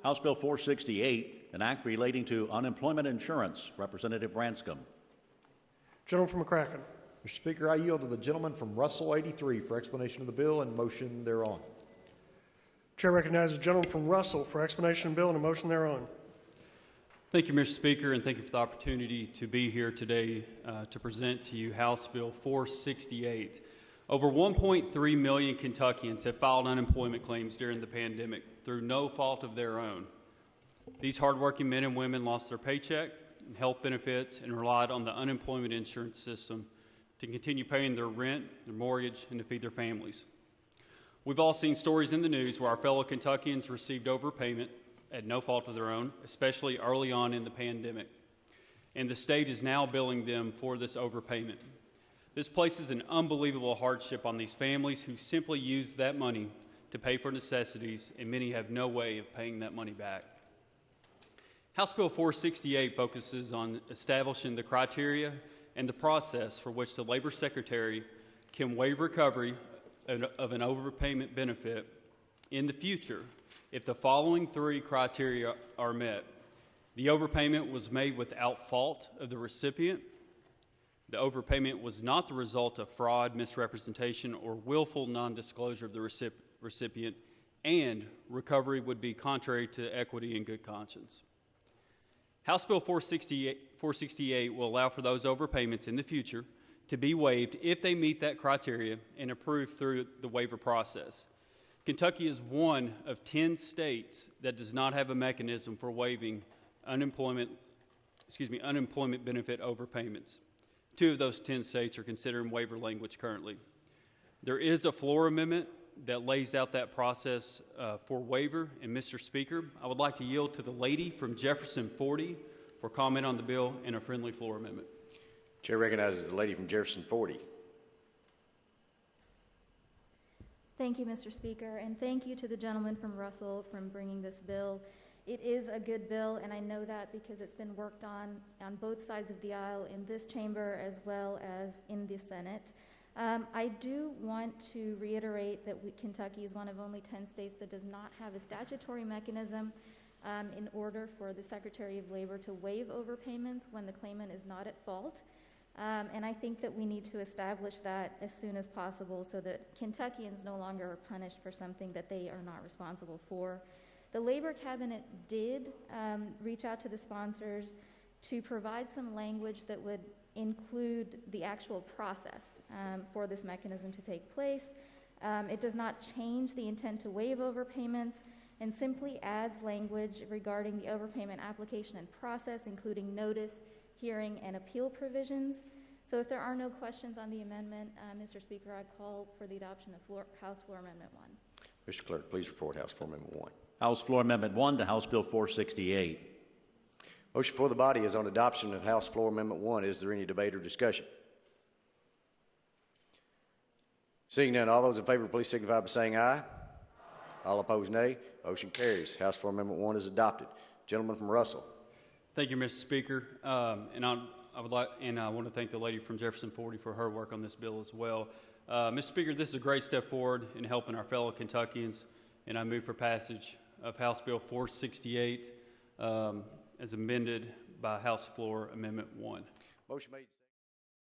House Bill 468, an act relating to unemployment insurance. Representative Branscum. Gentleman from McCracken. Mr. Speaker, I yield to the gentleman from Russell 83 for explanation of the bill and motion thereon. Chair recognizes the gentleman from Russell for explanation of the bill and a motion thereon. Thank you, Mr. Speaker, and thank you for the opportunity to be here today to present to you House Bill 468. Over 1.3 million Kentuckians have filed unemployment claims during the pandemic through no fault of their own. These hardworking men and women lost their paycheck and health benefits and relied on the unemployment insurance system to continue paying their rent, their mortgage, and to feed their families. We've all seen stories in the news where our fellow Kentuckians received overpayment at no fault of their own, especially early on in the pandemic. And the state is now billing them for this overpayment. This places an unbelievable hardship on these families who simply use that money to pay for necessities, and many have no way of paying that money back. House Bill 468 focuses on establishing the criteria and the process for which the Labor Secretary can waive recovery of an overpayment benefit in the future if the following three criteria are met. The overpayment was made without fault of the recipient. The overpayment was not the result of fraud, misrepresentation, or willful non-disclosure of the recipient, and recovery would be contrary to equity and good conscience. House Bill 468 will allow for those overpayments in the future to be waived if they meet that criteria and approved through the waiver process. Kentucky is one of 10 states that does not have a mechanism for waiving unemployment benefit overpayments. 2 of those 10 states are considering waiver language currently. There is a floor amendment that lays out that process for waiver. And Mr. Speaker, I would like to yield to the lady from Jefferson 40 for comment on the bill and a friendly floor amendment. Chair recognizes the lady from Jefferson 40. Thank you, Mr. Speaker, and thank you to the gentleman from Russell for bringing this bill. It is a good bill, and I know that because it's been worked on both sides of the aisle in this chamber as well as in the Senate. I do want to reiterate that Kentucky is one of only 10 states that does not have a statutory mechanism in order for the Secretary of Labor to waive overpayments when the claimant is not at fault. And I think that we need to establish that as soon as possible so that Kentuckians no longer are punished for something that they are not responsible for. The Labor Cabinet did reach out to the sponsors to provide some language that would include the actual process for this mechanism to take place. It does not change the intent to waive overpayments and simply adds language regarding the overpayment application and process, including notice, hearing, and appeal provisions. So if there are no questions on the amendment, Mr. Speaker, I call for the adoption of House Floor Amendment 1. Mr. Clerk, please report House Floor Amendment 1. House Floor Amendment 1 to House Bill 468. Motion for the body is on adoption of House Floor Amendment 1. Is there any debate or discussion? Seeing none, all those in favor, please signify by saying aye. Aye. All opposed, nay. Motion carries. House Floor Amendment 1 is adopted. Gentleman from Russell. Thank you, Mr. Speaker. And I want to thank the lady from Jefferson 40 for her work on this bill as well. Mr. Speaker, this is a great step forward in helping our fellow Kentuckians, and I move for passage of House Bill 468 as amended by House Floor Amendment 1. Motion made.